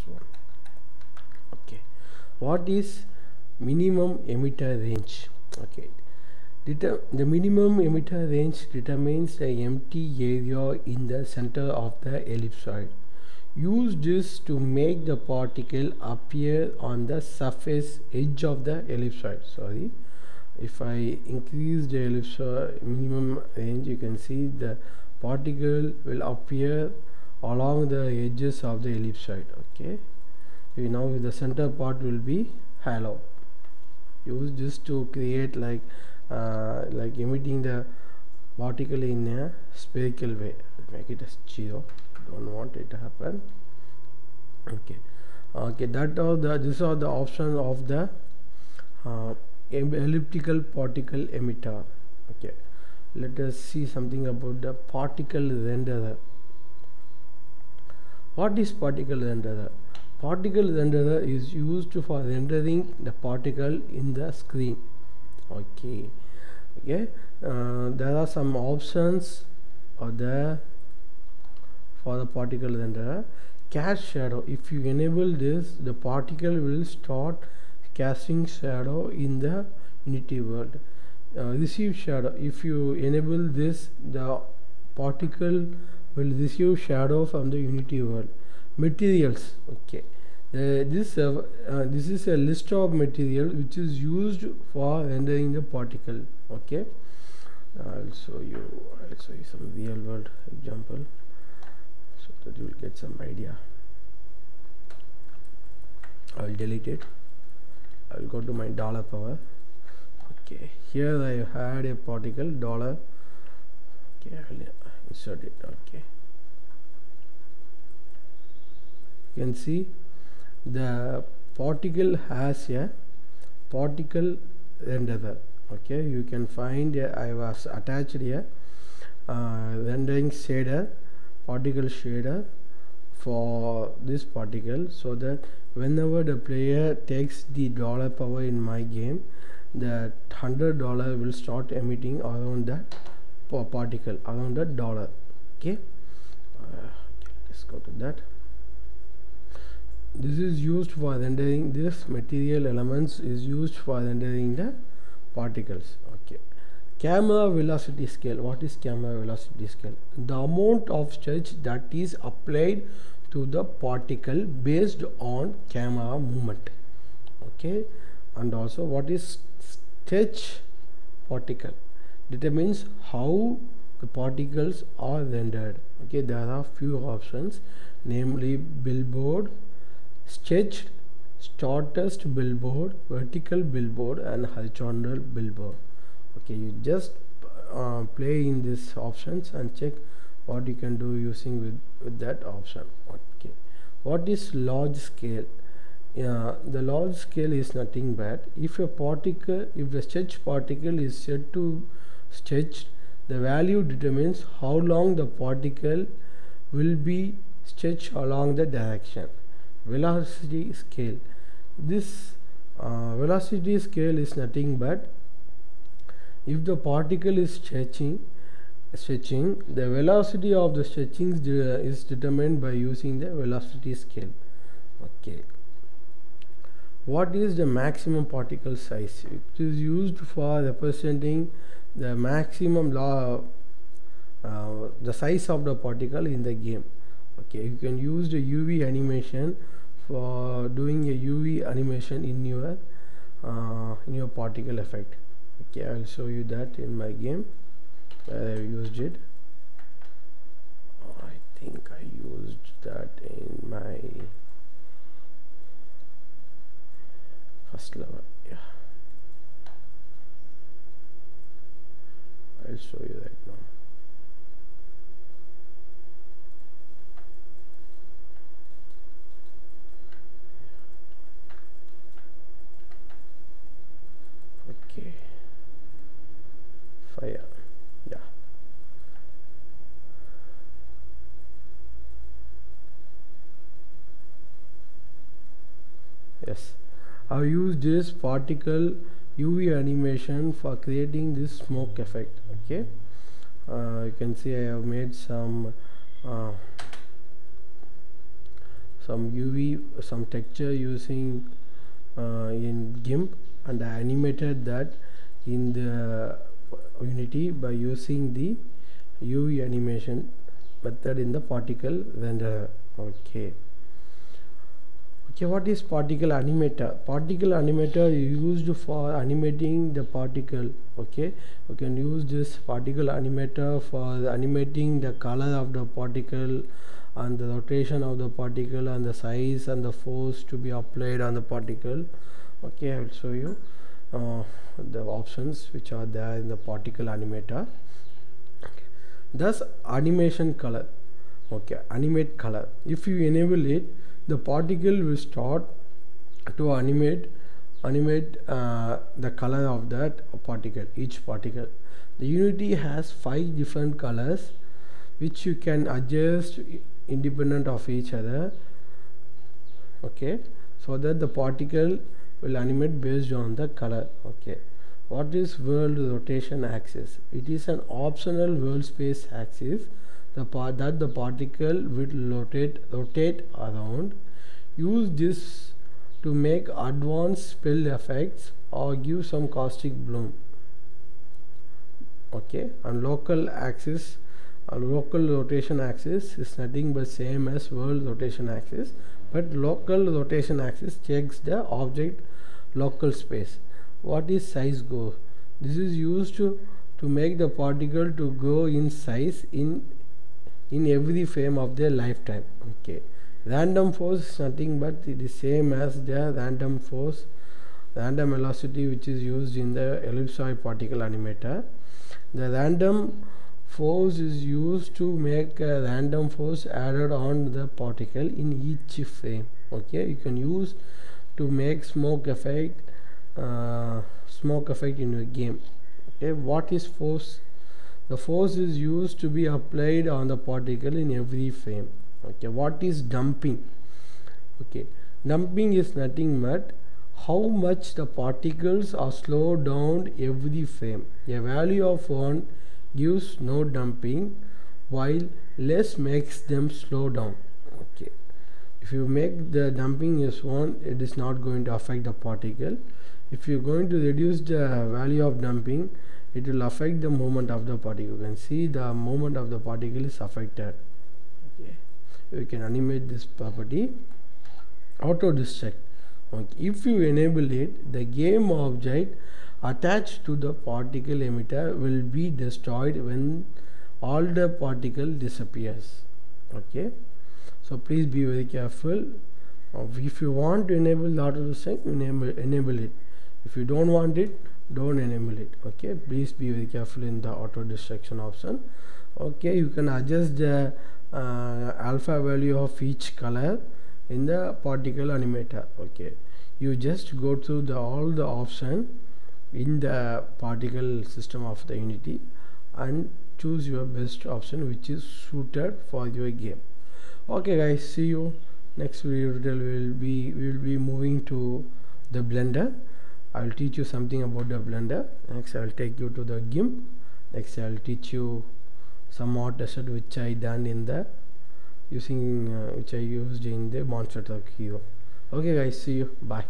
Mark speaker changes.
Speaker 1: one. Okay, what is minimum emitter range? Okay, the minimum emitter range determines the empty area in the center of the ellipsoid. Use this to make the particle appear on the surface edge of the ellipsoid. Sorry, if I increase the ellipsoid minimum range, you can see the particle will appear along the edges of the ellipsoid. Okay, now the center part will be hollow. Use this to create like emitting the particle in a spherical way. Make it as 0. Don't want it to happen. Okay, these are the options of the elliptical particle emitter. Okay, let us see something about the particle renderer. What is particle renderer? Particle renderer is used for rendering the particle in the screen. Okay, there are some options there for the particle renderer. Cast shadow. If you enable this, the particle will start casting shadow in the Unity world. Receive shadow. If you enable this, the particle will receive shadow from the Unity world. Materials. Okay, this is a list of material which is used for rendering the particle. Okay, I'll show you some real world example so that you will get some idea. I'll delete it. I'll go to my dollar power. Okay, here I had a particle dollar. Okay, I'll insert it. Okay, you can see the particle has a particle renderer. Okay, you can find I was attached here rendering shader, particle shader for this particle, so that whenever the player takes the dollar power in my game, the $100 will start emitting around that particle, around the dollar. Okay, let's go to that. This is used for rendering, this material elements is used for rendering the particles. Okay, camera velocity scale. What is camera velocity scale? The amount of stretch that is applied to the particle based on camera movement. Okay, and also what is stretch particle? Determines how the particles are rendered. Okay, there are few options, namely billboard, stretched, shortest billboard, vertical billboard, and horizontal billboard. Okay, you just play in these options and check what you can do using with that option. Okay, what is large scale? The large scale is nothing but if the stretch particle is set to stretch, the value determines how long the particle will be stretched along the direction. Velocity scale. This velocity scale is nothing but if the particle is stretching, the velocity of the stretching is determined by using the velocity scale. Okay, what is the maximum particle size? It is used for representing the maximum the size of the particle in the game. Okay, you can use the UV animation for doing a UV animation in your particle effect. Okay, I'll show you that in my game where I used it. I think I used that in my first level. Yeah, I'll show you right now. Okay, fire. Yeah, yes, I've used this particle UV animation for creating this smoke effect. Okay, you can see I have made some some UV, some texture using in GIMP, and I animated that in the Unity by using the UV animation method in the particle renderer. Okay, what is particle animator? Particle animator is used for animating the particle. Okay, you can use this particle animator for animating the color of the particle and the rotation of the particle and the size and the force to be applied on the particle. Okay, I will show you the options which are there in the particle animator. Thus animation color. Okay, animate color. If you enable it, the particle will start to animate the color of that particle, each particle. The Unity has 5 different colors which you can adjust independent of each other. Okay, so that the particle will animate based on the color. Okay, what is world rotation axis? It is an optional world space axis that the particle will rotate around. Use this to make advanced spell effects or give some caustic bloom. Okay, and local rotation axis is nothing but same as world rotation axis, but local rotation axis checks the object local space. What is size go? This is used to make the particle to grow in size in every frame of their lifetime. Okay, random force is nothing but it is same as the random velocity which is used in the ellipsoid particle animator. The random force is used to make a random force added on the particle in each frame. Okay, you can use to make smoke effect in your game. Okay, what is force? The force is used to be applied on the particle in every frame. Okay, what is dumping? Okay, dumping is nothing but how much the particles are slowed down every frame. A value of 1 gives no dumping, while less makes them slow down. Okay, if you make the dumping is 1, it is not going to affect the particle. If you are going to reduce the value of dumping, it will affect the movement of the particle. You can see the movement of the particle is affected. Okay, you can animate this property. Auto destruct. Okay, if you enable it, the game object attached to the particle emitter will be destroyed when all the particle disappears. Okay, so please be very careful. If you want to enable the auto destruct, enable it. If you don't want it, don't enable it. Okay, please be very careful in the auto destruction option. Okay, you can adjust the alpha value of each color in the particle animator. Okay, you just go through all the option in the particle system of the Unity and choose your best option which is suited for your game. Okay guys, see you next video. We will be moving to the Blender. I will teach you something about the Blender. Next I will take you to the GIMP. Next I will teach you some art asset which I done in the which I used in the monster truck hero. Okay guys, see you, bye.